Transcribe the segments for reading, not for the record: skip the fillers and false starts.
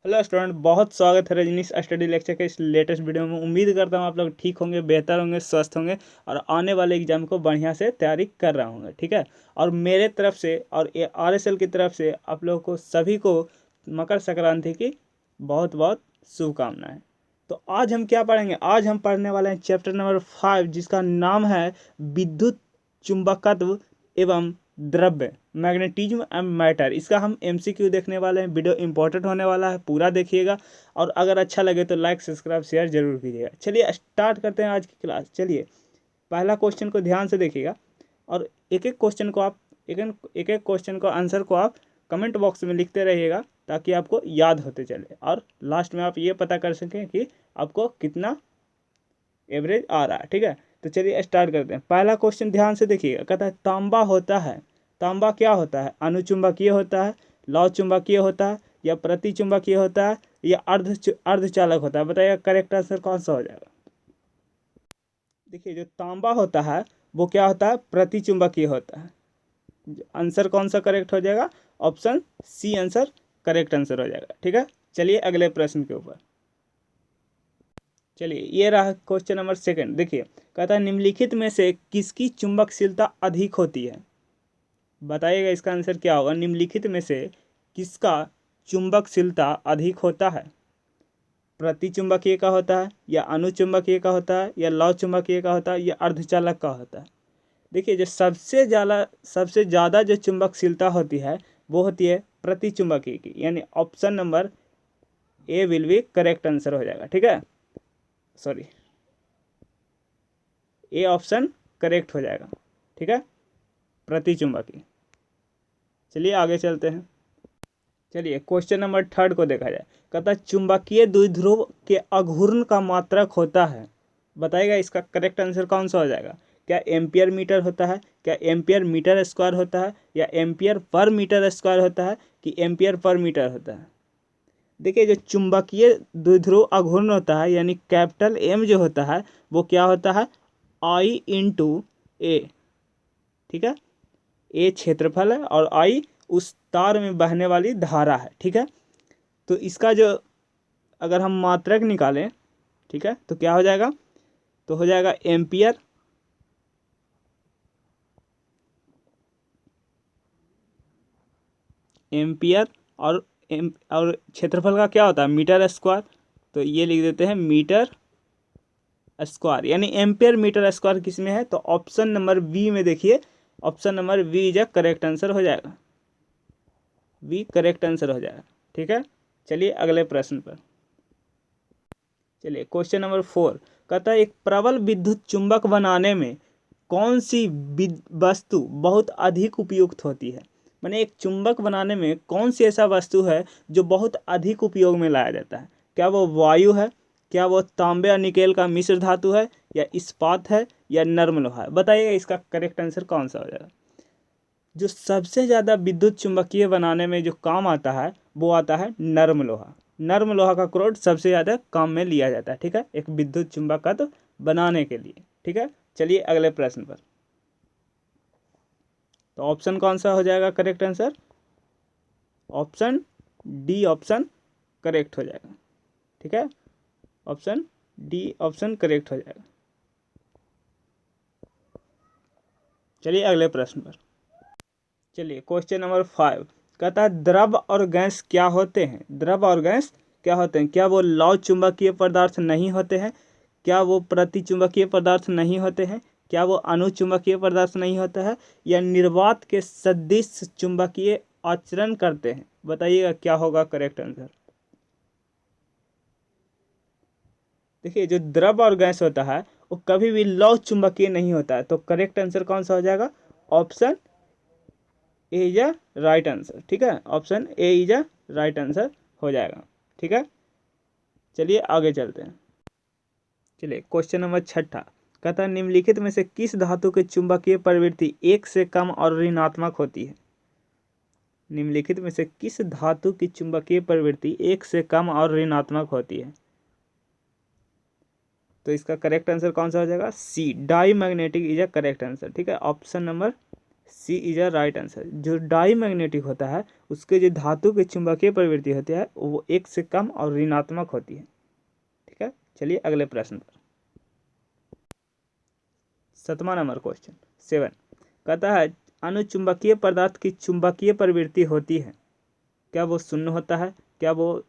Hello student, बहुत स्वागत है रजनीश स्टडी लेक्चर के इस लेटेस्ट वीडियो में। उम्मीद करता हूँ आप लोग ठीक होंगे, बेहतर होंगे, स्वस्थ होंगे और आने वाले एग्जाम को बढ़िया से तैयारी कर रहे होंगे। ठीक है। और मेरे तरफ से और RSL की तरफ से आप लोगों को सभी को मकर संक्रांति की बहुत बहुत शुभकामनाएं। तो आज हम क्या पढ़ेंगे? आज हम पढ़ने वाले हैं चैप्टर नंबर 5, जिसका नाम है विद्युत चुंबकत्व एवं द्रव्य, मैग्नेटिज्म एंड मैटर। इसका हम MCQ देखने वाले हैं। वीडियो इंपॉर्टेंट होने वाला है, पूरा देखिएगा और अगर अच्छा लगे तो लाइक सब्सक्राइब शेयर जरूर कीजिएगा। चलिए स्टार्ट करते हैं आज की क्लास। चलिए पहला क्वेश्चन को ध्यान से देखिएगा और एक एक क्वेश्चन को आप एक एक क्वेश्चन को आंसर को आप कमेंट बॉक्स में लिखते रहिएगा ताकि आपको याद होते चले और लास्ट में आप ये पता कर सकें कि आपको कितना एवरेज आ रहा है। ठीक है। तो चलिए स्टार्ट करते हैं। पहला क्वेश्चन ध्यान से देखिएगा। कहता है तांबा होता है, तांबा क्या होता है? अनुचुंबकीय होता है, लौ चुंबकीय होता है या प्रति चुंबकीय होता है या अर्धचालक होता है? बताइए करेक्ट आंसर कौन सा हो जाएगा। देखिए जो तांबा होता है वो क्या होता है? प्रति चुंबकीय होता है। आंसर कौन सा करेक्ट हो जाएगा? Option C answer correct answer हो जाएगा। ठीक है। चलिए अगले प्रश्न के ऊपर। चलिए ये रहा क्वेश्चन नंबर सेकंड। देखिए कहता है निम्नलिखित में से किसकी चुंबकशीलता अधिक होती है? बताइएगा इसका आंसर क्या होगा। निम्नलिखित में से किसका चुंबकशीलता अधिक होता है? प्रति चुंबकीय का होता है या अनुचुंबकीय का होता है या लौ चुंबकीय का होता है या अर्धचालक का होता है? देखिए जो सबसे ज़्यादा जो चुंबकशीलता होती है वो होती है प्रति चुंबकीय की, यानी option number A will be correct answer हो जाएगा। ठीक है। सॉरी, ए ऑप्शन करेक्ट हो जाएगा। ठीक है, प्रति चुंबकीय। चलिए आगे चलते हैं। चलिए क्वेश्चन नंबर थर्ड को देखा जाए। कहता है चुंबकीय द्विध्रुव के अघूर्ण का मात्रक होता है। बताइएगा इसका करेक्ट आंसर कौन सा हो जाएगा। क्या एम्पियर मीटर होता है, क्या एम्पियर मीटर स्क्वायर होता है या एम्पियर पर मीटर स्क्वायर होता है कि एम्पियर पर मीटर होता है? देखिए जो चुंबकीय द्विध्रुव अघूर्ण होता है यानी कैपिटल M जो होता है वो क्या होता है? I × A। ठीक है। ए क्षेत्रफल है और आई उस तार में बहने वाली धारा है। ठीक है। तो इसका जो अगर हम मात्रक निकालें, ठीक है, तो क्या हो जाएगा? तो हो जाएगा एम्पियर एम्पियर और और क्षेत्रफल का क्या होता है? Metre square. तो ये लिख देते हैं मीटर स्क्वायर, यानी एम्पियर मीटर स्क्वायर किस में है? तो ऑप्शन नंबर बी में देखिए, option number B is correct answer हो जाएगा। बी करेक्ट आंसर हो जाएगा। ठीक है। चलिए अगले प्रश्न पर। चलिए क्वेश्चन नंबर 4 कहता है एक प्रबल विद्युत चुंबक बनाने में कौन सी वस्तु बहुत अधिक उपयुक्त होती है? माने एक चुंबक बनाने में कौन सी ऐसा वस्तु है जो बहुत अधिक उपयोग में लाया जाता है? क्या वो वायु है, क्या वो तांबे और निकेल का मिश्र धातु है या इस्पात है या नर्म लोहा है? बताइए इसका करेक्ट आंसर कौन सा हो जाएगा। जो सबसे ज़्यादा विद्युत चुंबकीय बनाने में जो काम आता है वो आता है नर्म लोहा। नर्म लोहा का क्रोड सबसे ज़्यादा काम में लिया जाता है। ठीक है, एक विद्युत चुंबकत्व बनाने के लिए। ठीक है। चलिए अगले प्रश्न पर। तो ऑप्शन कौन सा हो जाएगा correct answer? Option D option correct हो जाएगा। ठीक है, ऑप्शन डी ऑप्शन करेक्ट हो जाएगा। चलिए अगले प्रश्न पर। चलिए क्वेश्चन नंबर 5 कहता है द्रव और गैस क्या होते हैं? द्रव और गैस क्या होते हैं? क्या वो लौ चुंबकीय पदार्थ नहीं होते हैं? क्या वो प्रति चुंबकीय पदार्थ नहीं होते हैं? क्या वो अनुचुंबकीय पदार्थ नहीं होता है या निर्वात के सदृश चुंबकीय आचरण करते हैं? बताइएगा क्या होगा करेक्ट आंसर। देखिए जो द्रव और गैस होता है वो कभी भी लौ चुंबकीय नहीं होता है। तो करेक्ट आंसर कौन सा हो जाएगा? Option A is a right answer. ठीक है, option A is a right answer हो जाएगा। ठीक है। चलिए आगे चलते हैं। चलिए क्वेश्चन नंबर छठा कहता है निम्नलिखित में से किस धातु की चुंबकीय प्रवृत्ति एक से कम और ऋणात्मक होती है? निम्नलिखित में से किस धातु की चुंबकीय प्रवृत्ति एक से कम और ऋणात्मक होती है? तो इसका करेक्ट आंसर कौन सा हो जाएगा? C diamagnetic is a correct answer. ठीक है, option number C is a right answer. जो डाई मैग्नेटिक होता है उसके जो धातु की चुंबकीय प्रवृत्ति होती है वो 1 से कम और ऋणात्मक होती है। ठीक है, चलिए अगले प्रश्न पर। 7वां नंबर क्वेश्चन 7 कहता है अनुचुंबकीय पदार्थ की चुंबकीय प्रवृत्ति होती है, क्या वो शून्य होता है, क्या वो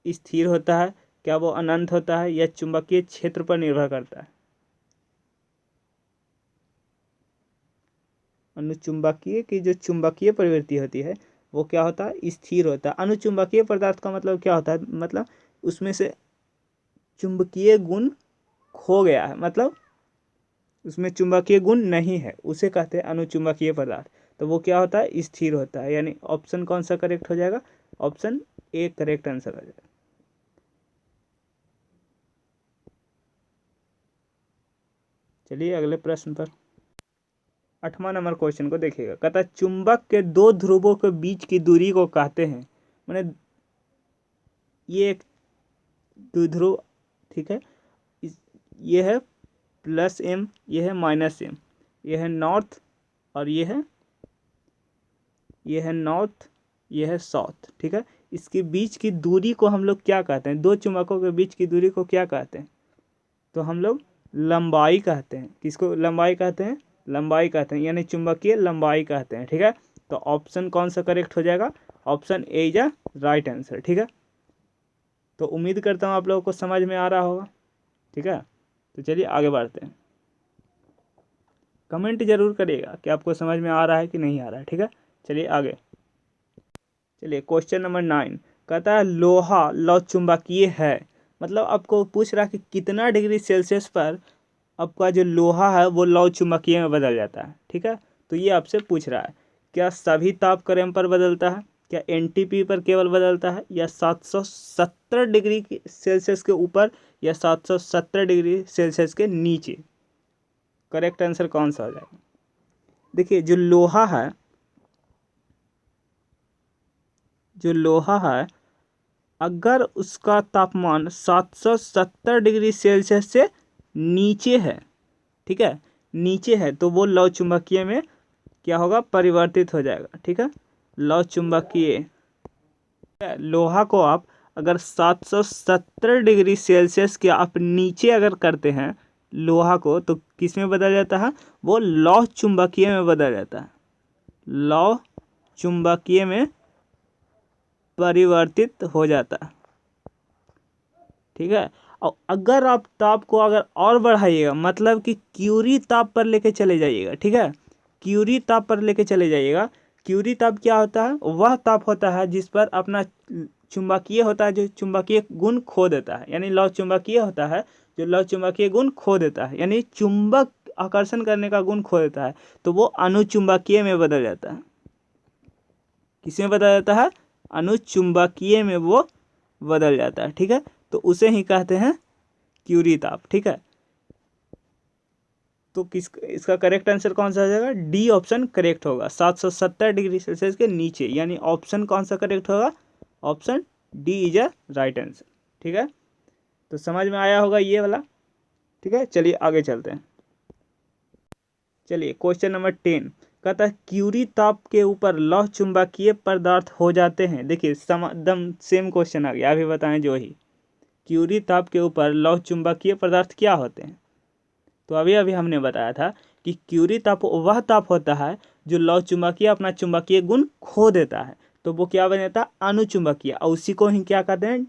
स्थिर होता है, क्या वो अनंत होता है, या चुंबकीय क्षेत्र पर निर्भर करता है। अनुचुंबकीय की जो चुंबकीय प्रवृत्ति होती है वो क्या होता है, स्थिर होता है। अनुचुंबकीय पदार्थ का मतलब क्या होता है, मतलब उसमें से चुंबकीय गुण खो गया है, मतलब उसमें चुंबकीय गुण नहीं है, उसे कहते हैं अनुचुंबकीय पदार्थ। तो वो क्या होता है, स्थिर होता है। यानी ऑप्शन कौन सा करेक्ट हो जाएगा, ऑप्शन ए करेक्ट आंसर हो जाएगा। चलिए अगले प्रश्न पर। 8वां नंबर क्वेश्चन को देखिएगा। कहता है चुंबक के दो ध्रुवों के बीच की दूरी को कहते हैं, मैंने ये एक द्विध्रुव, ठीक है, ये है +m, ये है -m, ये है नॉर्थ और ये है नॉर्थ, ये है साउथ। ठीक है, इसके बीच की दूरी को हम लोग क्या कहते हैं, दो चुंबकों के बीच की दूरी को क्या कहते हैं, तो हम लोग लंबाई कहते हैं। किसको लंबाई कहते हैं, लंबाई कहते हैं, यानी चुंबकीय लंबाई कहते हैं। ठीक है, तो ऑप्शन कौन सा करेक्ट हो जाएगा, option A is a right answer. ठीक है, तो उम्मीद करता हूँ आप लोगों को समझ में आ रहा होगा। ठीक है, तो चलिए आगे बढ़ते हैं। कमेंट जरूर करिएगा कि आपको समझ में आ रहा है कि नहीं आ रहा है। ठीक है, चलिए आगे। चलिए क्वेश्चन नंबर 9 कहता है लोहा लौ चुंबकीय है, मतलब आपको पूछ रहा है कि कितना डिग्री सेल्सियस पर आपका जो लोहा है वो लौ चुंबकीय में बदल जाता है। ठीक है, तो ये आपसे पूछ रहा है क्या सभी ताप क्रम पर बदलता है, क्या एनटीपी पर केवल बदलता है, या 770 डिग्री सेल्सियस के ऊपर, या 770 डिग्री सेल्सियस के नीचे। करेक्ट आंसर कौन सा हो जाएगा। देखिए जो लोहा है अगर उसका तापमान 770 डिग्री सेल्सियस से नीचे है, ठीक है, नीचे है, तो वो लौ चुंबकीय में क्या होगा, परिवर्तित हो जाएगा। ठीक है, लौ चुंबकीय लोहा को आप अगर 770 डिग्री सेल्सियस के आप नीचे अगर करते हैं लोहा को, तो किस में बदल जाता है, वो लौ चुंबकीय में बदल जाता है, लौ चुंबकीय में परिवर्तित हो जाता है। ठीक है, और अगर आप ताप को अगर और बढ़ाइएगा, मतलब कि क्यूरी ताप पर लेके चले जाइएगा। ठीक है, क्यूरी ताप पर लेके चले जाइएगा। क्यूरी ताप क्या होता है, वह ताप होता है जिस पर अपना चुंबकीय होता है, जो चुंबकीय गुण खो देता है, यानी लौ चुंबकीय होता है जो लौ चुंबकीय गुण खो देता है, यानी चुंबक आकर्षण करने का गुण खो देता है, तो वो अनुचुंबकीय में बदल जाता है। किसमें बदल जाता है, अनुचुंबकीय में वो बदल जाता है। ठीक है, तो उसे ही कहते हैं क्यूरी ताप। ठीक है, तो इसका करेक्ट आंसर कौन सा हो जाएगा, डी ऑप्शन करेक्ट होगा, 770 डिग्री सेल्सियस के नीचे, यानी ऑप्शन कौन सा करेक्ट होगा, option D is a right answer. ठीक है, तो समझ में आया होगा ये वाला। ठीक है, चलिए आगे चलते हैं। चलिए क्वेश्चन नंबर 10 कहता है क्यूरी ताप के ऊपर लौह चुंबकीय पदार्थ हो जाते हैं। देखिए एकदम सेम क्वेश्चन आ गया, अभी बताएं जो ही, क्यूरी ताप के ऊपर लौह चुंबकीय पदार्थ क्या होते हैं। तो अभी अभी हमने बताया था कि क्यूरी ताप वह ताप होता है जो लौह चुंबकीय अपना चुंबकीय गुण खो देता है, तो वो क्या बन जाता है, अनुचुंबकीय, और उसी को ही क्या कहते हैं,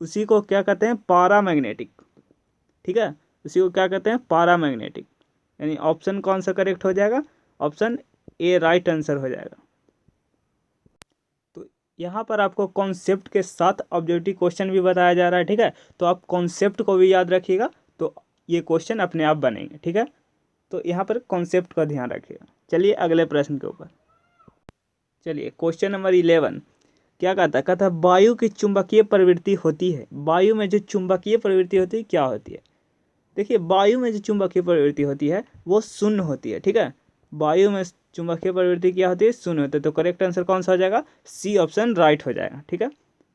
उसी को क्या कहते हैं, पारामैग्नेटिक। ठीक है, उसी को क्या कहते हैं, पारामैग्नेटिक, यानी ऑप्शन कौन सा करेक्ट हो जाएगा, ऑप्शन ए राइट आंसर हो जाएगा। तो यहाँ पर आपको कॉन्सेप्ट के साथ ऑब्जेक्टिव क्वेश्चन भी बताया जा रहा है। ठीक है, तो आप कॉन्सेप्ट को भी याद रखिएगा, तो ये क्वेश्चन अपने आप बनेंगे। ठीक है, तो यहाँ पर कॉन्सेप्ट का ध्यान रखिएगा। चलिए अगले प्रश्न के ऊपर। चलिए क्वेश्चन नंबर 11 क्या कहता है वायु की चुंबकीय प्रवृत्ति होती है, वायु में जो चुंबकीय प्रवृत्ति होती है क्या होती है। देखिए वायु में जो चुंबकीय प्रवृत्ति होती है वो शून्य होती है। ठीक है, वायु में चुंबकीय प्रवृत्ति क्या होती है, शून्य होती है, तो करेक्ट आंसर कौन सा हो जाएगा, सी ऑप्शन राइट हो जाएगा। ठीक है,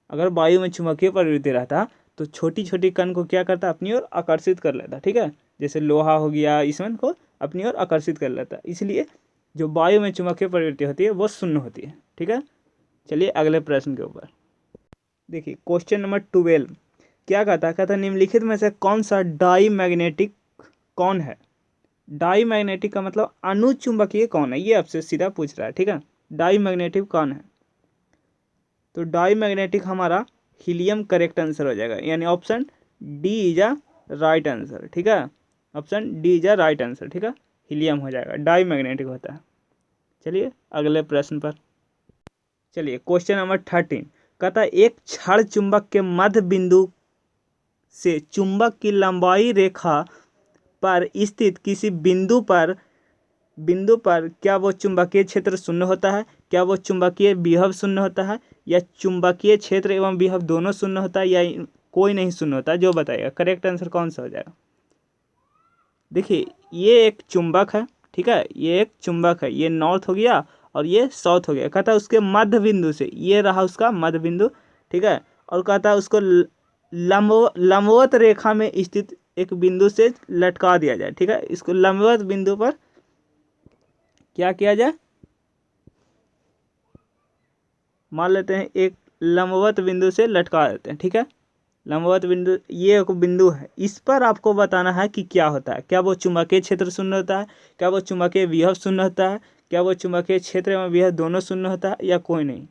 अगर वायु में चुंबकीय प्रवृत्ति रहता तो छोटी छोटी कण को क्या करता, अपनी ओर आकर्षित कर लेता। ठीक है, जैसे लोहा हो गया, इसमें को अपनी ओर आकर्षित कर लेता, इसलिए जो वायु में चुंबकीय प्रवृत्ति होती है वो शून्य होती है। ठीक है, चलिए अगले प्रश्न के ऊपर देखिए। क्वेश्चन नंबर 12 क्या कहता है निम्नलिखित में से कौन सा डाई मैग्नेटिक कौन है। डाई मैग्नेटिक का मतलब अनुचुंबकीय कौन है, ये आपसे सीधा पूछ रहा है। ठीक है, डाई मैग्नेटिक कौन है, तो डाई मैग्नेटिक हमारा हीलियम करेक्ट आंसर हो जाएगा, यानी option D is a right answer. ठीक है, option D is a right answer. ठीक है, हीलियम हो जाएगा, डाई मैग्नेटिक होता है। चलिए अगले प्रश्न पर चलिए। क्वेश्चन नंबर 13 कहता है एक क्षण चुंबक के मध्य बिंदु से चुंबक की लंबाई रेखा पर स्थित किसी बिंदु पर क्या वो चुंबकीय क्षेत्र शून्य होता है, क्या वो चुंबकीय विभव शून्य होता है, या चुंबकीय क्षेत्र एवं विभव दोनों शून्य होता है, या कोई नहीं शून्य होता है, जो बताइएगा करेक्ट आंसर कौन सा हो जाएगा। देखिए ये एक चुंबक है। ठीक है, ये एक चुंबक है, ये नॉर्थ हो गया और ये साउथ हो गया। कहता है उसके मध्य बिंदु से, ये रहा उसका मध्य बिंदु। ठीक है, और कहता है उसको लंबवत रेखा में स्थित एक बिंदु से लटका दिया जाए। ठीक है, इसको लंबवत बिंदु पर क्या किया जाए, मान लेते हैं एक लंबवत बिंदु से लटका देते हैं। ठीक है, लंबवत बिंदु, ये एक बिंदु है, इस पर आपको बताना है कि क्या होता है, क्या वो चुंबकीय क्षेत्र शून्य होता है, क्या वो चुंबकीय विभव शून्य होता है, क्या वो चुंबकीय क्षेत्र एवं विभव दोनों शून्य होता है, या कोई नहीं।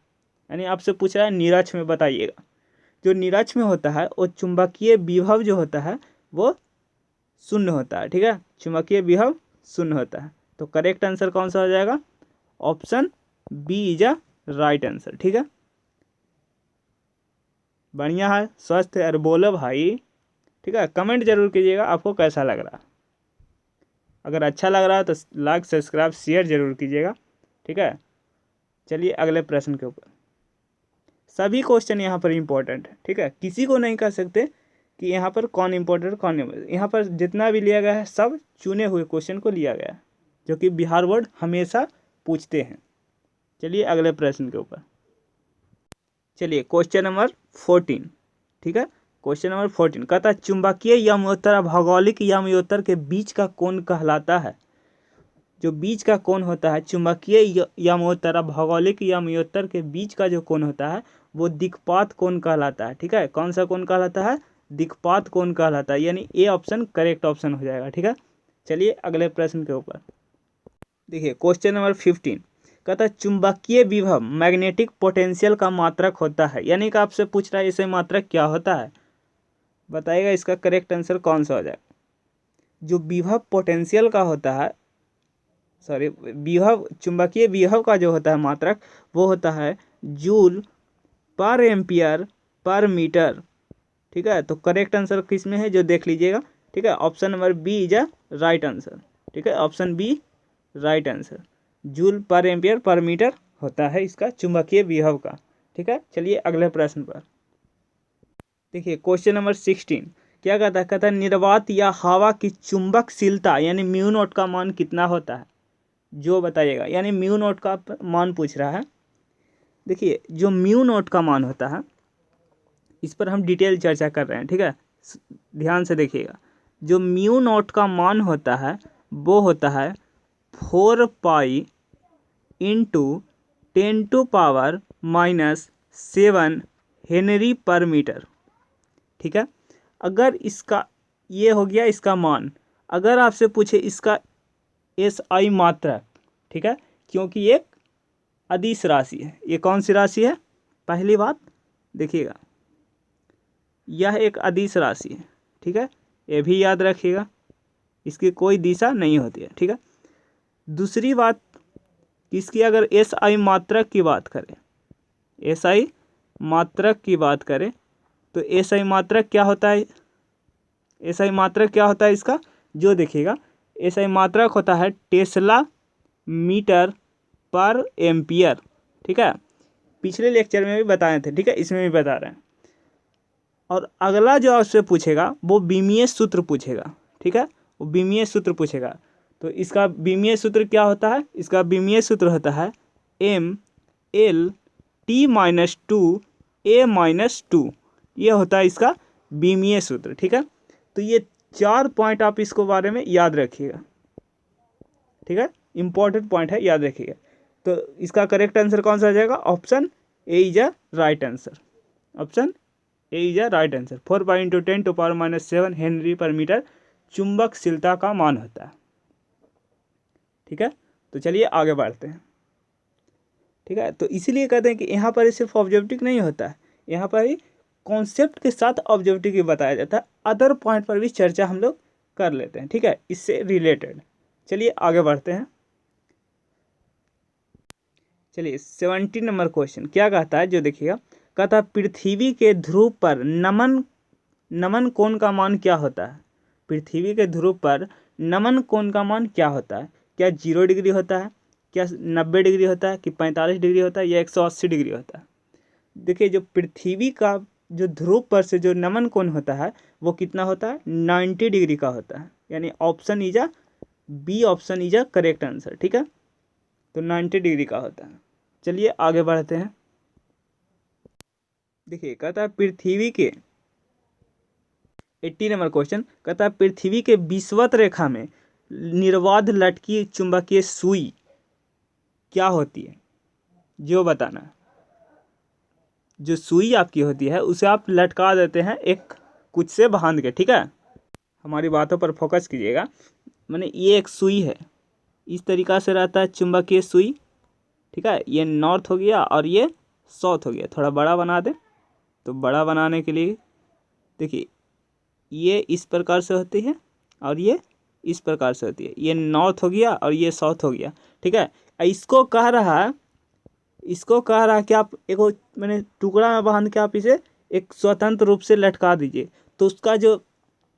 यानी आपसे पूछ रहा है निरक्ष में बताइएगा। जो निरक्ष में होता है वो चुंबकीय विभव जो होता है वो शून्य होता है। ठीक है, चुंबकीय विभव शून्य होता है। तो करेक्ट आंसर कौन सा हो जाएगा, option B is a right answer. ठीक है, बढ़िया है, स्वस्थ है, अरे बोलो भाई। ठीक है, कमेंट जरूर कीजिएगा आपको कैसा लग रहा है। अगर अच्छा लग रहा है तो लाइक सब्सक्राइब शेयर जरूर कीजिएगा। ठीक है, चलिए अगले प्रश्न के ऊपर। सभी क्वेश्चन यहाँ पर इम्पोर्टेंट है। ठीक है, किसी को नहीं कह सकते कि यहाँ पर कौन इम्पोर्टेंट कौन नहीं। यहाँ पर जितना भी लिया गया है सब चुने हुए क्वेश्चन को लिया गया है, जो कि बिहार बोर्ड हमेशा पूछते हैं। चलिए अगले प्रश्न के ऊपर चलिए। Question number 14। ठीक है, क्वेश्चन नंबर 14 कहता है चुंबकीय यमोत्तर भौगोलिक यमोत्तर के बीच का कोण कहलाता है। जो बीच का कोण होता है चुंबकीय यमोत्तर भौगोलिक यमोत्तर के बीच का जो कोण होता है वो दिक्पात कोण कहलाता है। ठीक है, कौन सा कोण कहलाता है, दिक्पात कोण कहलाता है, यानी ए ऑप्शन करेक्ट ऑप्शन हो जाएगा। ठीक है, चलिए अगले प्रश्न के ऊपर देखिए। क्वेश्चन नंबर 15 कहता है चुंबकीय विभव मैग्नेटिक पोटेंशियल का मात्रक होता है, यानी कि आपसे पूछ रहा है इसे मात्रक क्या होता है, बताइएगा इसका करेक्ट आंसर कौन सा हो जाएगा। जो विभव पोटेंशियल का होता है, सॉरी विभव, चुंबकीय विभव का जो होता है मात्रक वो होता है जूल पर एम्पियर पर मीटर। ठीक है, तो करेक्ट आंसर किस में है जो देख लीजिएगा। ठीक है, option number B is a right answer. ठीक है, option B right answer, joule पर एम्पियर पर मीटर होता है इसका चुंबकीय विभव का। ठीक है, चलिए अगले प्रश्न पर देखिए। क्वेश्चन नंबर 16 क्या कहता है निर्वात या हवा की चुंबकशीलता यानी म्यू नॉट का मान कितना होता है, जो बताइएगा। यानी म्यू नॉट का मान पूछ रहा है। देखिए जो म्यू नॉट का मान होता है इस पर हम डिटेल चर्चा कर रहे हैं। ठीक है, ध्यान से देखिएगा। जो म्यू नॉट का मान होता है वो होता है 4 पाई इंटू 10⁻⁻7 हेनरी पर मीटर। ठीक है, अगर इसका ये हो गया इसका मान, अगर आपसे पूछे इसका SI मात्रक, ठीक है, क्योंकि ये अदिश राशि है। ये कौन सी राशि है, पहली बात देखिएगा, यह एक अदिश राशि है। ठीक है, ये भी याद रखिएगा, इसकी कोई दिशा नहीं होती है। ठीक है, दूसरी बात इसकी अगर SI मात्रक की बात करें, SI मात्रक की बात करें तो SI मात्रक क्या होता है, SI मात्रक क्या होता है इसका, जो देखिएगा SI मात्रक होता है टेस्ला मीटर पर एम्पियर। ठीक है, पिछले लेक्चर में भी बताए थे। ठीक है, इसमें भी बता रहे हैं। और अगला जो आपसे पूछेगा वो बीमीय सूत्र पूछेगा। ठीक है, वो बीमीय सूत्र पूछेगा। तो इसका बीमीय सूत्र क्या होता है, इसका बीमीय सूत्र होता है ML_T-2A-2। ये होता है इसका बीमीय सूत्र। ठीक है, तो ये 4 पॉइंट आप इसको बारे में याद रखिएगा। ठीक है, इंपॉर्टेंट पॉइंट है, याद रखिएगा। तो इसका करेक्ट आंसर कौन सा हो जाएगा? Option A is a right answer. Option A is a right answer. 4 pi into 10⁻⁷ Henry पर मीटर चुंबकशीलता का मान होता है। ठीक है, तो चलिए आगे बढ़ते हैं। ठीक है, तो इसीलिए कहते हैं कि यहाँ पर सिर्फ ऑब्जेक्टिव नहीं होता है, यहाँ पर ही कॉन्सेप्ट के साथ ऑब्जेक्टिव भी बताया जाता है, अदर पॉइंट पर भी चर्चा हम लोग कर लेते हैं। ठीक है, इससे रिलेटेड। चलिए आगे बढ़ते हैं। चलिए 17 नंबर क्वेश्चन क्या कहता है, जो देखिएगा, कहता है पृथ्वी के ध्रुव पर नमन नमन कोण का मान क्या होता है? पृथ्वी के ध्रुव पर नमन कोण का मान क्या होता है? क्या 0 डिग्री होता है, क्या 90 डिग्री होता है, कि 45 डिग्री होता है, या 180 डिग्री होता है? देखिए, जो पृथ्वी का जो ध्रुव पर से जो नमन कोण होता है वो कितना होता है? 90 डिग्री का होता है। यानी option is a B, option is a correct answer. ठीक है, तो 90 डिग्री का होता है। चलिए आगे बढ़ते हैं। देखिए, कहता है पृथ्वी के 80 नंबर क्वेश्चन कहता है पृथ्वी के विषुवत रेखा में निर्बाध लटकी चुंबकीय सुई क्या होती है? जो बताना है। जो सुई आपकी होती है उसे आप लटका देते हैं एक कुछ से बांध के। ठीक है, हमारी बातों पर फोकस कीजिएगा। मैंने ये एक सुई है, इस तरीक़ा से रहता है चुंबकीय सुई। ठीक है, ये नॉर्थ हो गया और ये साउथ हो गया। थोड़ा बड़ा बना दें, तो बड़ा बनाने के लिए देखिए, ये इस प्रकार से होती है और ये इस प्रकार से होती है। ये नॉर्थ हो गया और ये साउथ हो गया। ठीक है, इसको कह रहा है कि आप एक मैंने टुकड़ा में बांध के आप इसे एक स्वतंत्र रूप से लटका दीजिए, तो उसका जो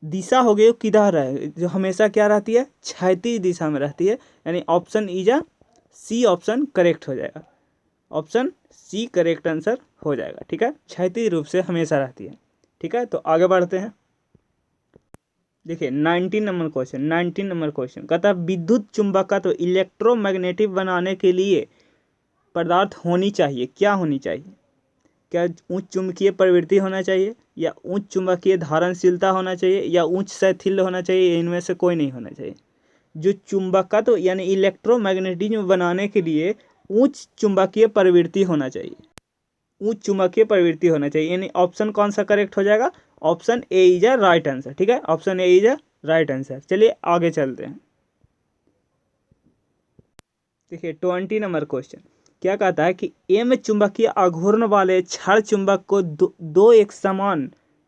दिशा हो गई वो किधर है? जो हमेशा क्या रहती है? क्षैतिज दिशा में रहती है। यानी option is a C, option correct हो जाएगा। ऑप्शन सी करेक्ट आंसर हो जाएगा। ठीक है, क्षैतिज रूप से हमेशा रहती है। ठीक है, तो आगे बढ़ते हैं। देखिए 19 नंबर क्वेश्चन कहता है विद्युत चुंबकत्व इलेक्ट्रोमैग्नेटिक बनाने के लिए पदार्थ होनी चाहिए, क्या होनी चाहिए? क्या उच्च चुंबकीय प्रवृत्ति होना चाहिए, या उच्च चुंबकीय धारणशीलता होना चाहिए, या उच्च शैथिल्य होना चाहिए, इनमें से कोई नहीं होना चाहिए? जो चुंबकत्व यानी इलेक्ट्रोमैग्नेटिज्म बनाने के लिए उच्च चुंबकीय प्रवृत्ति होना चाहिए, उच्च चुंबकीय प्रवृत्ति होना चाहिए। यानी ऑप्शन कौन सा करेक्ट हो जाएगा? Option A is a right answer. ठीक है, option A is a right answer. चलिए आगे चलते हैं। देखिए 20 नंबर क्वेश्चन क्या कहता है कि एम चुंबकीय आघूर्ण वाले क्षण चुंबक को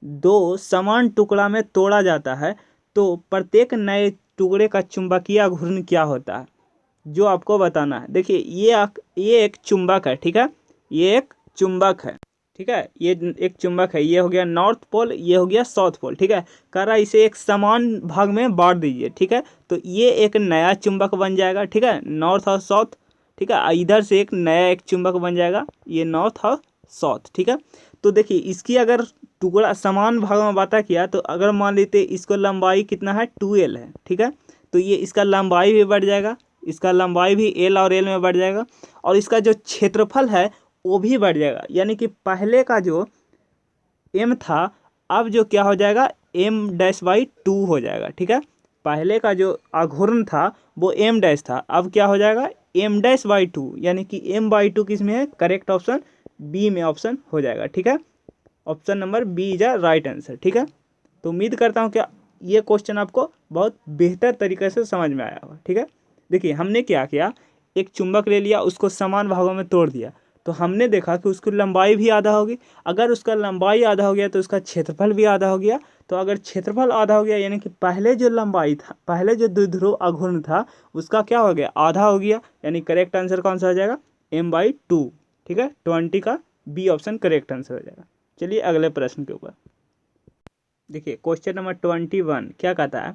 दो समान टुकड़ा में तोड़ा जाता है, तो प्रत्येक नए टुकड़े का चुंबकीय आघूर्ण क्या होता है? जो आपको बताना है। देखिए ये एक चुंबक है। ठीक है, ये एक चुंबक है। ठीक है, ये एक चुंबक है। ये हो गया नॉर्थ पोल, ये हो गया साउथ पोल। ठीक है, कह रहा है इसे एक समान भाग में बांट दीजिए। ठीक है, तो ये एक नया चुंबक बन जाएगा। ठीक है, नॉर्थ और साउथ। ठीक है, इधर से एक नया एक चुंबक बन जाएगा, ये नॉर्थ और साउथ। ठीक है, तो देखिए इसकी अगर टुकड़ा समान भाग में बांटा किया, तो अगर मान लेते इसको लंबाई कितना है? 2L है। ठीक है, तो ये इसका लंबाई भी बढ़ जाएगा, इसका लंबाई भी L और L में बढ़ जाएगा, और इसका जो क्षेत्रफल है वो भी बढ़ जाएगा। यानी कि पहले का जो m था, अब जो क्या हो जाएगा? m-2 हो जाएगा। ठीक है, पहले का जो आघूर्ण था वो m- था, अब क्या हो जाएगा? m-2। यानी कि m/2 किस में है? करेक्ट ऑप्शन बी में ऑप्शन हो जाएगा। ठीक है, option number B is a right answer. ठीक है, तो उम्मीद करता हूँ कि ये क्वेश्चन आपको बहुत बेहतर तरीके से समझ में आया होगा। ठीक है, देखिए हमने क्या किया, एक चुंबक ले लिया, उसको समान भागों में तोड़ दिया, तो हमने देखा कि उसकी लंबाई भी आधा होगी। अगर उसका लंबाई आधा हो गया तो उसका क्षेत्रफल भी आधा हो गया। तो अगर क्षेत्रफल आधा हो गया, यानी कि पहले जो लंबाई था, पहले जो द्विध्रुव आघूर्ण था, उसका क्या हो गया? आधा हो गया। यानी करेक्ट आंसर कौन सा हो जाएगा? m/2। ठीक है, 20 का बी ऑप्शन करेक्ट आंसर हो जाएगा। चलिए अगले प्रश्न के ऊपर। देखिए क्वेश्चन नंबर 21 क्या कहता है,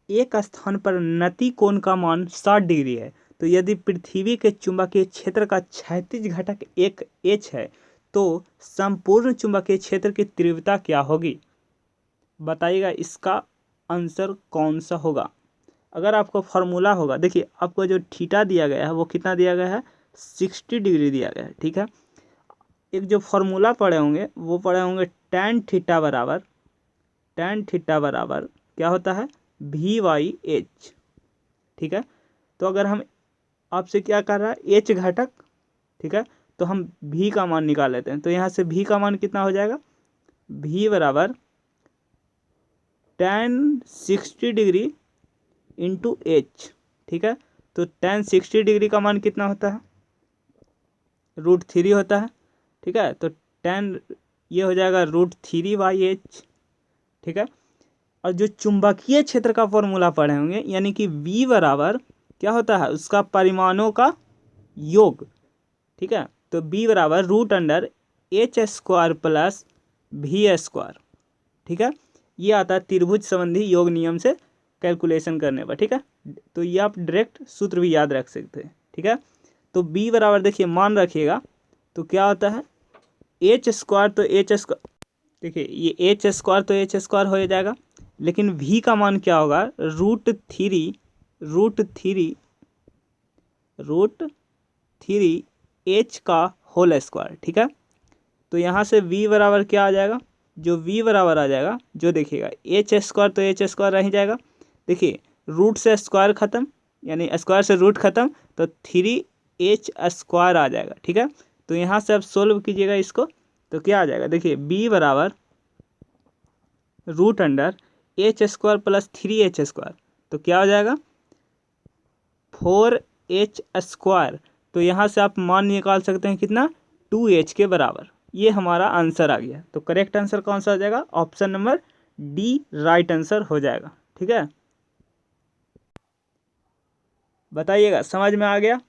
एक स्थान पर नति कोण का मान 60 डिग्री है, तो यदि पृथ्वी के चुंबकीय क्षेत्र का क्षैतिज घटक एक h है, तो संपूर्ण चुंबकीय क्षेत्र की तीव्रता क्या होगी? बताइएगा इसका आंसर कौन सा होगा। अगर आपको फार्मूला होगा, देखिए आपको जो थीटा दिया गया है वो कितना दिया गया है? 60 डिग्री दिया गया है। ठीक है, एक जो फार्मूला पढ़े होंगे वो पढ़े होंगे tan थीटा बराबर क्या होता है? V/H। ठीक है, तो अगर हम आपसे क्या कर रहा है, एच घटक, ठीक है। तो हम भी का मान निकाल लेते हैं। तो यहाँ से भी का मान कितना हो जाएगा, भी बराबर tan 60 डिग्री इंटू एच, ठीक है। तो tan 60 डिग्री का मान कितना होता है, √3 होता है, ठीक है। तो tan ये हो जाएगा √3/h, ठीक है। और जो चुंबकीय क्षेत्र का फॉर्मूला पढ़े होंगे, यानी कि V बराबर क्या होता है, उसका परिमाणों का योग, ठीक है। तो B बराबर √h² प्लस v², ठीक है। ये आता है त्रिभुज संबंधी योग नियम से कैलकुलेशन करने पर, ठीक है। तो ये आप डायरेक्ट सूत्र भी याद रख सकते हैं, ठीक है। तो B बराबर देखिए मान रखिएगा, तो क्या होता है h², तो h², देखिए ये h² तो h² हो जाएगा, लेकिन V का मान क्या होगा, √3 h का होल स्क्वायर, ठीक है। तो यहाँ से V बराबर क्या आ जाएगा, जो V बराबर आ जाएगा, जो देखिएगा h² तो h² रह जाएगा, देखिए रूट से स्क्वायर खत्म, यानी स्क्वायर से रूट खत्म, तो 3h² आ जाएगा, ठीक है। तो यहाँ से आप सोल्व कीजिएगा इसको, तो क्या आ जाएगा, देखिए B बराबर √h² प्लस 3h², तो क्या हो जाएगा 4h²। तो यहाँ से आप मान निकाल सकते हैं कितना, 2h के बराबर। ये हमारा आंसर आ गया। तो करेक्ट आंसर कौन सा हो जाएगा, option number D right answer हो जाएगा, ठीक है। बताइएगा समझ में आ गया,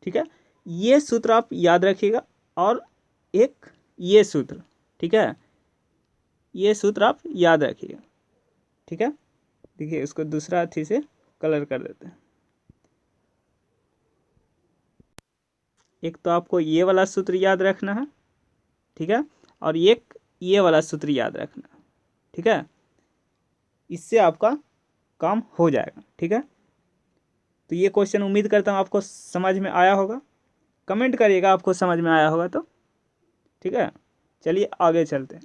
ठीक है। ये सूत्र आप याद रखिएगा, और एक ये सूत्र, ठीक है, ये सूत्र आप याद रखिएगा, ठीक है। देखिए इसको दूसरा अथी से कलर कर देते हैं। एक तो आपको ये वाला सूत्र याद रखना है, ठीक है, और एक ये वाला सूत्र याद रखना है, ठीक है। इससे आपका काम हो जाएगा, ठीक है। तो ये क्वेश्चन उम्मीद करता हूँ आपको समझ में आया होगा। कमेंट करिएगा आपको समझ में आया होगा तो, ठीक है। चलिए आगे चलते हैं,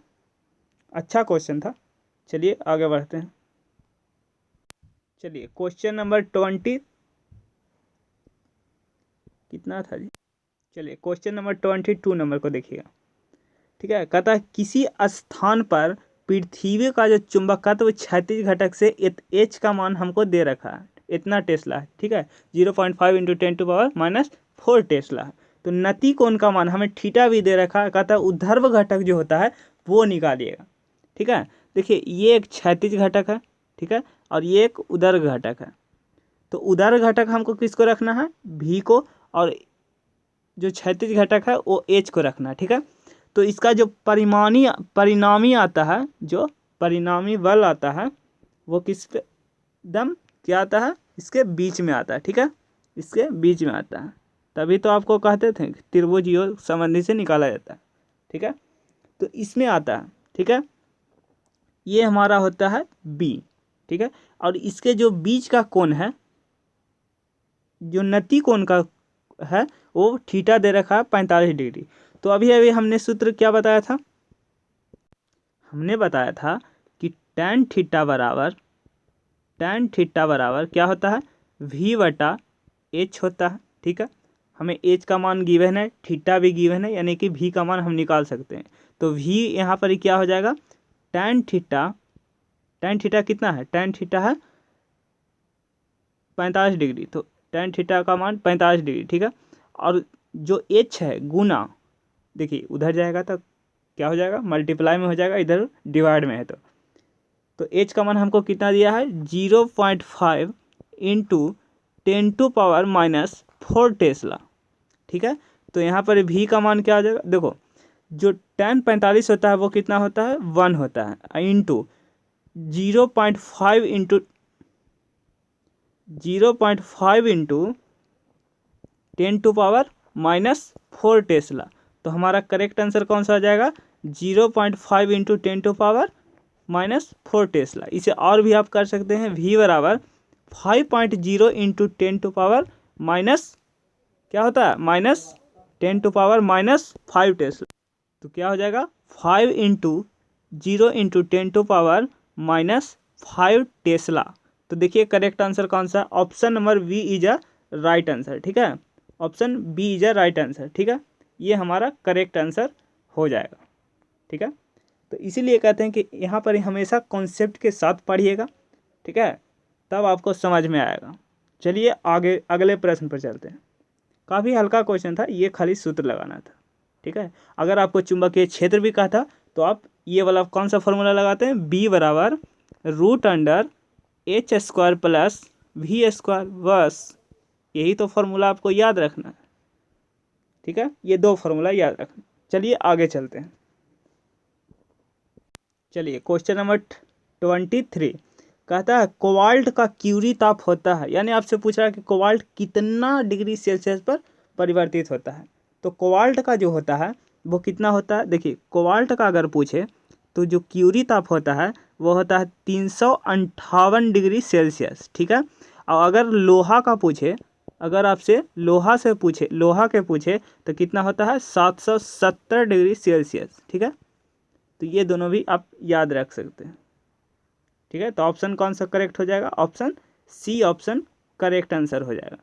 अच्छा क्वेश्चन था, चलिए आगे बढ़ते हैं। चलिए क्वेश्चन नंबर 20 कितना था जी, चलिए क्वेश्चन नंबर 22 नंबर को देखिएगा, ठीक है। कहता है किसी स्थान पर पृथ्वी का जो चुंबकत्व क्षैतिज घटक से एच का मान हमको दे रखा है, इतना टेस्ला है, ठीक है। 0.5 × 10⁻⁴ टेस्ला है। तो नति कोण का मान हमें थीटा भी दे रखा है, कहता है ऊर्ध्व घटक जो होता है वो निकालिएगा, ठीक है। देखिए ये एक क्षैतिज घटक है, ठीक है, और ये एक उदर घटक है। तो उदर घटक हमको किसको रखना है, भी को, और जो क्षैतिज घटक है वो एच को रखना है, ठीक है। तो इसका जो परिणामी आता है, जो परिणामी बल आता है, वो किस पे दम क्या आता है, इसके बीच में आता है, ठीक है, इसके बीच में आता है। तभी तो आपको कहते थे त्रिभुज योग संबंधी से निकाला जाता है, ठीक है। तो इसमें आता है, ठीक है, ये हमारा होता है बी, ठीक है। और इसके जो बीच का कोण है, जो नति कोण का है, वो थीटा दे रखा है 45 डिग्री। तो अभी अभी हमने सूत्र क्या बताया था, हमने बताया था कि tan थीटा बराबर क्या होता है, V/h होता है, ठीक है। हमें h का मान गिवन है, थीटा भी गिवन है, यानी कि v का मान हम निकाल सकते हैं। तो v यहाँ पर क्या हो जाएगा, tan थीटा कितना है, tan थीटा है 45 डिग्री, तो tan थीटा का मान 45 डिग्री, ठीक है। और जो h है गुना, देखिए उधर जाएगा तो क्या हो जाएगा, मल्टीप्लाई में हो जाएगा, इधर डिवाइड में है, तो h का मान हमको कितना दिया है, 0.5 × 10⁻⁴ टेस्ला, ठीक है। तो यहाँ पर v का मान क्या आ जाएगा, देखो जो tan 45 होता है वो कितना होता है, 1 होता है, इंटू 0.5 × 10⁻⁴ टेस्ला। तो हमारा करेक्ट आंसर कौन सा हो जाएगा, 0.5 × 10⁻⁴ टेस्ला। इसे और भी आप कर सकते हैं, v बराबर 5.0 × 10⁻⁻, क्या होता है, -10⁻⁻5 टेस्ला। तो क्या हो जाएगा, 5 × 0 × 10⁻⁵ टेस्ला। तो देखिए करेक्ट आंसर कौन सा, option number B is a right answer, ठीक है। Option B is a right answer, ठीक है। ये हमारा करेक्ट आंसर हो जाएगा, ठीक है। तो इसीलिए कहते हैं कि यहाँ पर हमेशा कॉन्सेप्ट के साथ पढ़िएगा, ठीक है, तब आपको समझ में आएगा। चलिए आगे अगले प्रश्न पर चलते हैं। काफ़ी हल्का क्वेश्चन था, ये खाली सूत्र लगाना था, ठीक है। अगर आपको चुंबकीय क्षेत्र भी कहा था तो आप ये वाला कौन सा फॉर्मूला लगाते हैं, बी बराबर √H² प्लस V², बस यही तो फॉर्मूला आपको याद रखना है, ठीक है। ये दो फॉर्मूला याद रखना। चलिए आगे चलते हैं। चलिए क्वेश्चन नंबर 23 कहता है कोबाल्ट का क्यूरी ताप होता है, यानी आपसे पूछ रहा है कि कोबाल्ट कितना डिग्री सेल्सियस पर परिवर्तित होता है। तो कोबाल्ट का जो होता है वो कितना होता है, देखिए कोबाल्ट का अगर पूछे तो जो क्यूरी ताप होता है वो होता है 358 डिग्री सेल्सियस, ठीक है। और अगर लोहा का पूछे, अगर आपसे लोहा के पूछे तो कितना होता है 770 डिग्री सेल्सियस, ठीक है। तो ये दोनों भी आप याद रख सकते हैं, ठीक है। तो ऑप्शन कौन सा करेक्ट हो जाएगा, option C option correct answer हो जाएगा,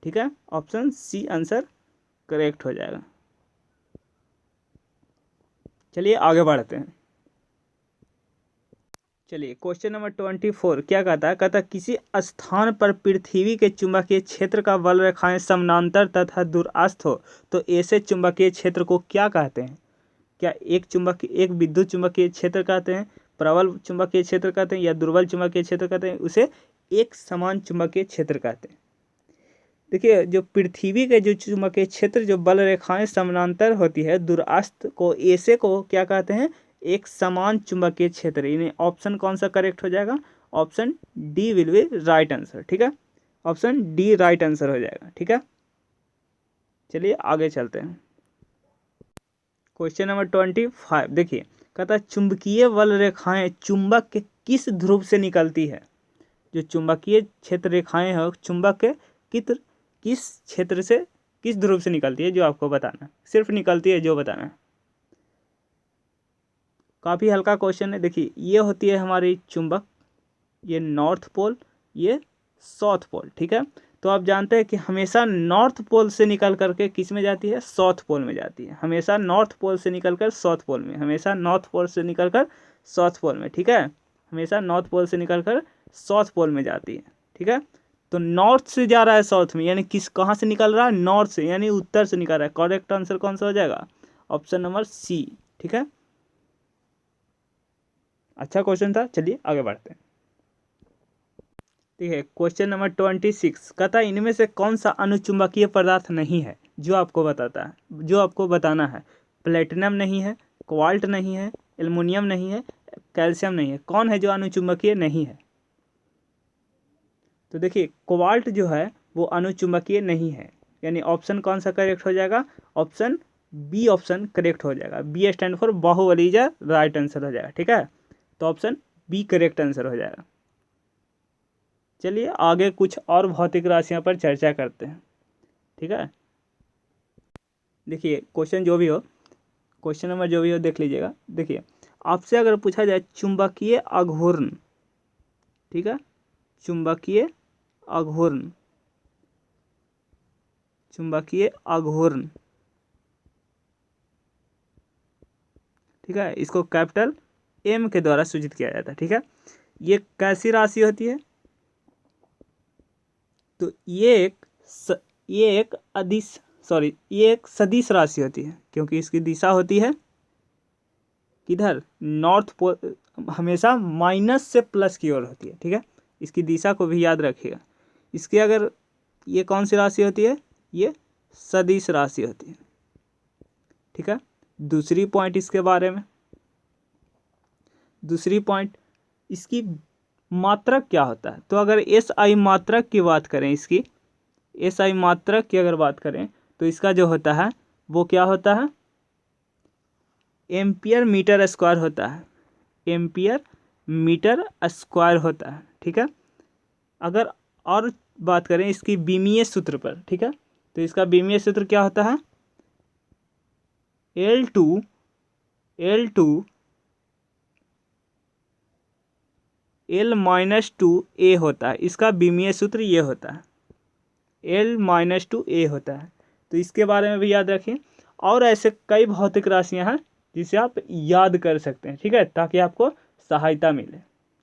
ठीक है। ऑप्शन सी आंसर करेक्ट हो जाएगा। चलिए आगे बढ़ते हैं। चलिए क्वेश्चन नंबर 24 क्या कहता है किसी स्थान पर पृथ्वी के चुंबकीय क्षेत्र का बल रेखाएं समानांतर तथा दूरस्थ हो तो ऐसे चुंबकीय क्षेत्र को क्या कहते हैं। क्या एक विद्युत चुंबकीय क्षेत्र कहते हैं, प्रबल चुंबकीय क्षेत्र कहते हैं, या दुर्बल चुंबकीय क्षेत्र कहते हैं, उसे एक समान चुंबकीय क्षेत्र कहते हैं। देखिए जो पृथ्वी के जो चुंबकीय क्षेत्र जो बल रेखाएं समानांतर होती है दूरस्थ को, ऐसे को क्या कहते हैं, एक समान चुंबकीय क्षेत्र। यानी ऑप्शन कौन सा करेक्ट हो जाएगा, option D will be right answer, ठीक है। ऑप्शन डी राइट आंसर हो जाएगा, ठीक है। चलिए आगे चलते हैं। क्वेश्चन नंबर 25 देखिए कहता है चुंबकीय बल रेखाएं चुंबक के किस ध्रुव से निकलती है। जो चुंबकीय क्षेत्र रेखाएं हैं चुंबक के किस क्षेत्र से, किस ध्रुव से निकलती है, जो आपको बताना है, सिर्फ निकलती है जो बताना है। काफ़ी हल्का क्वेश्चन है। देखिए ये होती है हमारी चुंबक, ये नॉर्थ पोल, ये साउथ पोल, ठीक है। तो आप जानते हैं कि हमेशा नॉर्थ पोल से निकल करके किस में जाती है, साउथ पोल में जाती है। हमेशा नॉर्थ पोल से निकलकर साउथ पोल में, हमेशा नॉर्थ पोल से निकलकर साउथ पोल में, ठीक है। हमेशा नॉर्थ पोल से निकलकर साउथ पोल में जाती है, ठीक है। तो नॉर्थ से जा रहा है साउथ में, यानी कहाँ से निकल रहा है, नॉर्थ से, यानी उत्तर से निकल रहा है। करेक्ट आंसर कौन सा हो जाएगा, ऑप्शन नंबर सी, ठीक है। अच्छा क्वेश्चन था, चलिए आगे बढ़ते हैं। ठीक है क्वेश्चन नंबर 26 कहता है इनमें से कौन सा अनुचुंबकीय पदार्थ नहीं है, जो आपको बताता है, जो आपको बताना है। प्लेटिनम नहीं है, कोबाल्ट नहीं है, एल्युमिनियम नहीं है, कैल्शियम नहीं है। कौन है जो अनुचुंबकीय नहीं है। तो देखिए कोबाल्ट जो है वो अनुचुंबकीय नहीं है, यानी ऑप्शन कौन सा करेक्ट हो जाएगा, ऑप्शन बी ऑप्शन करेक्ट हो जाएगा। B stand for Baahubali is right answer हो जाएगा, ठीक है। तो ऑप्शन बी करेक्ट आंसर हो जाएगा। चलिए आगे कुछ और भौतिक राशियों पर चर्चा करते हैं, ठीक है। देखिए क्वेश्चन जो भी हो, क्वेश्चन नंबर जो भी हो देख लीजिएगा। देखिए आपसे अगर पूछा जाए चुंबकीय आघूर्ण, ठीक है, चुंबकीय आघूर्ण, चुंबकीय आघूर्ण, ठीक है, इसको कैपिटल एम के द्वारा सूचित किया जाता है, ठीक है। ये कैसी राशि होती है, तो ये एक ये एक सदिश राशि होती है, क्योंकि इसकी दिशा होती है किधर, नॉर्थ पोल, हमेशा माइनस से प्लस की ओर होती है, ठीक है। इसकी दिशा को भी याद रखिएगा। इसकी अगर ये कौन सी राशि होती है, ये सदिश राशि होती है, ठीक है। दूसरी पॉइंट इसके बारे में, दूसरी पॉइंट इसकी मात्रक क्या होता है। तो अगर एस आई मात्रक की बात करें, इसकी एस आई मात्रक की अगर बात करें तो इसका जो होता है वो क्या होता है, एम्पियर मीटर स्क्वायर होता है, एम्पियर मीटर स्क्वायर होता है, ठीक है। अगर और बात करें इसकी बीमीय सूत्र पर, ठीक है, तो इसका बीमीय सूत्र क्या होता है, L2 L-2 A होता है। इसका बीमीय सूत्र ये होता है, L-2 A होता है। तो इसके बारे में भी याद रखें। और ऐसे कई भौतिक राशियाँ हैं जिसे आप याद कर सकते हैं, ठीक है, ताकि आपको सहायता मिले,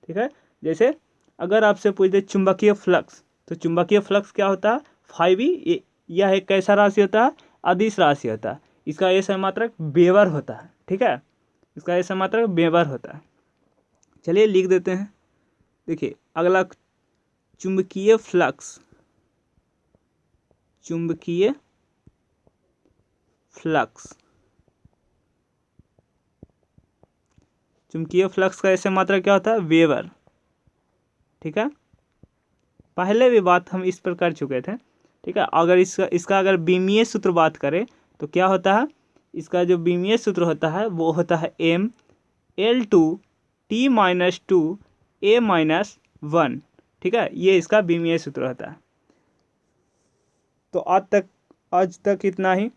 ठीक है। जैसे अगर आपसे पूछ दे चुंबकीय फ्लक्स, तो चुंबकीय फ्लक्स क्या होता है, 5e। यह एक कैसा राशि होता है, अदिश राशि होता है। इसका ये समात्रक वेबर होता है, ठीक है, इसका ये समात्रक वेबर होता है। चलिए लिख देते हैं। देखिए अगला, चुंबकीय फ्लक्स, चुंबकीय फ्लक्स, चुंबकीय फ्लक्स का ऐसे मात्रा क्या होता है, वेबर, ठीक है। पहले भी बात हम इस पर कर चुके थे, ठीक है। अगर इसका अगर बीमीय सूत्र बात करें तो क्या होता है, इसका जो बीमीय सूत्र होता है वो होता है M L2T-2A-1, ठीक है, ये इसका बीमीय सूत्र होता है। तो आज तक इतना ही,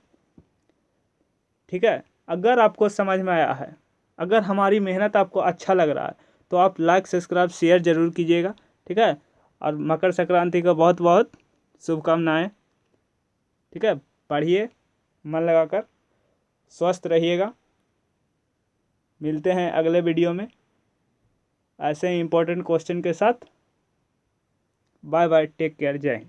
ठीक है। अगर आपको समझ में आया है, अगर हमारी मेहनत आपको अच्छा लग रहा है, तो आप लाइक सब्सक्राइब शेयर ज़रूर कीजिएगा, ठीक है। और मकर संक्रांति का बहुत बहुत शुभकामनाएं, ठीक है। पढ़िए मन लगाकर, स्वस्थ रहिएगा। मिलते हैं अगले वीडियो में ऐसे ही इम्पोर्टेंट क्वेश्चन के साथ। बाय बाय, टेक केयर, जय हिंद।